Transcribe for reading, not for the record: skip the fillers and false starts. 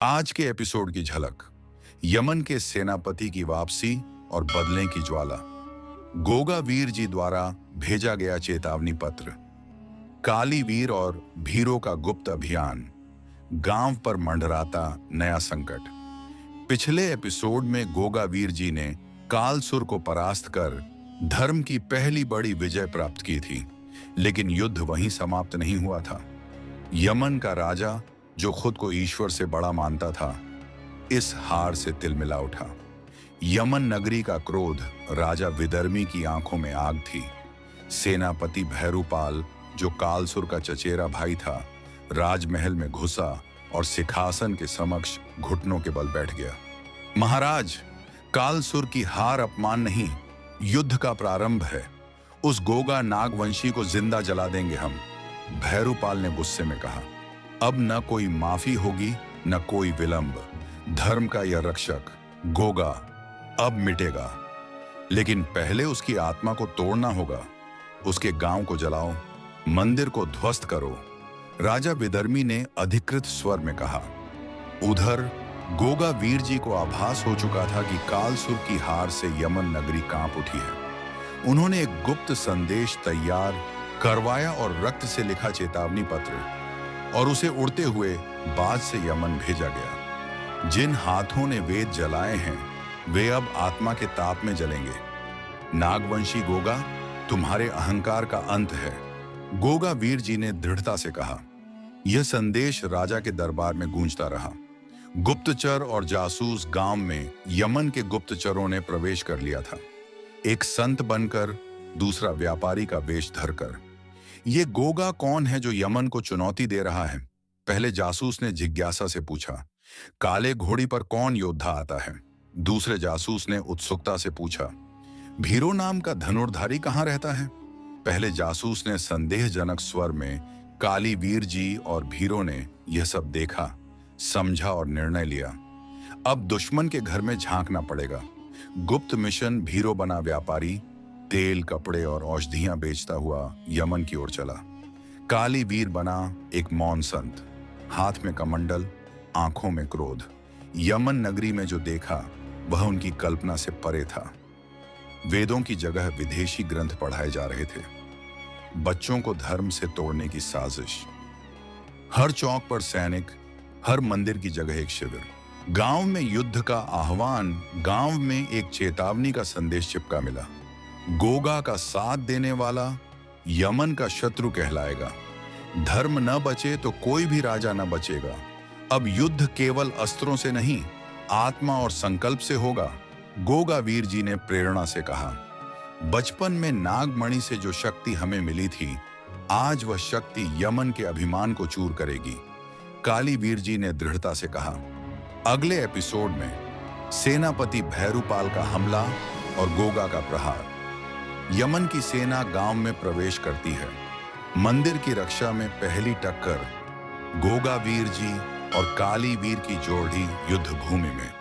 आज के एपिसोड की झलक, यमन के सेनापति की वापसी और बदले की ज्वाला, गोगा वीर जी द्वारा भेजा गया चेतावनी पत्र, काली वीर और भीरों का गुप्त अभियान, गांव पर मंडराता नया संकट। पिछले एपिसोड में गोगा वीर जी ने कालसुर को परास्त कर धर्म की पहली बड़ी विजय प्राप्त की थी, लेकिन युद्ध वहीं समाप्त नहीं हुआ था। यमन का राजा, जो खुद को ईश्वर से बड़ा मानता था, इस हार से तिलमिला उठा। यमन नगरी का क्रोध राजा विदर्मी की आंखों में आग थी। सेनापति भैरूपाल, जो कालसुर का चचेरा भाई था, राजमहल में घुसा और सिंहासन के समक्ष घुटनों के बल बैठ गया। महाराज, कालसुर की हार अपमान नहीं, युद्ध का प्रारंभ है। उस गोगा नागवंशी को जिंदा जला देंगे हम, भैरूपाल ने गुस्से में कहा। अब न कोई माफी होगी, न कोई विलंब। धर्म का यह रक्षक गोगा अब मिटेगा, लेकिन पहले उसकी आत्मा को तोड़ना होगा। उसके गांव को जलाओ, मंदिर को ध्वस्त करो, राजा विदर्मी ने अधिकृत स्वर में कहा। उधर गोगा वीर जी को आभास हो चुका था कि कालसुर की हार से यमन नगरी कांप उठी है। उन्होंने एक गुप्त संदेश तैयार करवाया और रक्त से लिखा चेतावनी पत्र, और उसे उड़ते हुए बाज से यमन भेजा गया। जिन हाथों ने वेद जलाए हैं, वे अब आत्मा के ताप में जलेंगे। नागवंशी गोगा, तुम्हारे अहंकार का अंत है, गोगा वीर जी ने दृढ़ता से कहा। यह संदेश राजा के दरबार में गूंजता रहा। गुप्तचर और जासूस गांव में यमन के गुप्तचरों ने प्रवेश कर लिया था, एक संत बनकर, दूसरा व्यापारी का वेश धरकर। ये गोगा कौन है जो यमन को चुनौती दे रहा है? पहले जासूस ने जिज्ञासा से पूछा। काले घोड़ी पर कौन योद्धा आता है? दूसरे जासूस ने उत्सुकता से पूछा। भीरो नाम का धनुर्धारी कहाँ रहता है? पहले जासूस ने संदेहजनक स्वर में। काली वीर जी और भीरो ने यह सब देखा, समझा और निर्णय लिया। अब दुश्मन के घर में झांकना पड़ेगा। गुप्त मिशन भीरो बना व्यापारी तेल, कपड़े और औषधियां बेचता हुआ यमन की ओर चला। काली वीर बना एक मौन संत, हाथ में कमंडल, आंखों में क्रोध। यमन नगरी में जो देखा वह उनकी कल्पना से परे था। वेदों की जगह विदेशी ग्रंथ पढ़ाए जा रहे थे। बच्चों को धर्म से तोड़ने की साजिश। हर चौक पर सैनिक, हर मंदिर की जगह एक शिविर। गांव में युद्ध का आह्वान, गांव में एक चेतावनी का संदेश चिपका मिला। गोगा का साथ देने वाला यमन का शत्रु कहलाएगा। धर्म न बचे तो कोई भी राजा न बचेगा। अब युद्ध केवल अस्त्रों से नहीं, आत्मा और संकल्प से होगा, गोगा वीर जी ने प्रेरणा से कहा। बचपन में नागमणि से जो शक्ति हमें मिली थी, आज वह शक्ति यमन के अभिमान को चूर करेगी, काली वीर जी ने दृढ़ता से कहा। अगले एपिसोड में सेनापति भैरूपाल का हमला और गोगा का प्रहार। यमन की सेना गांव में प्रवेश करती है। मंदिर की रक्षा में पहली टक्कर गोगा वीर जी और काली वीर की जोड़ी युद्ध भूमि में।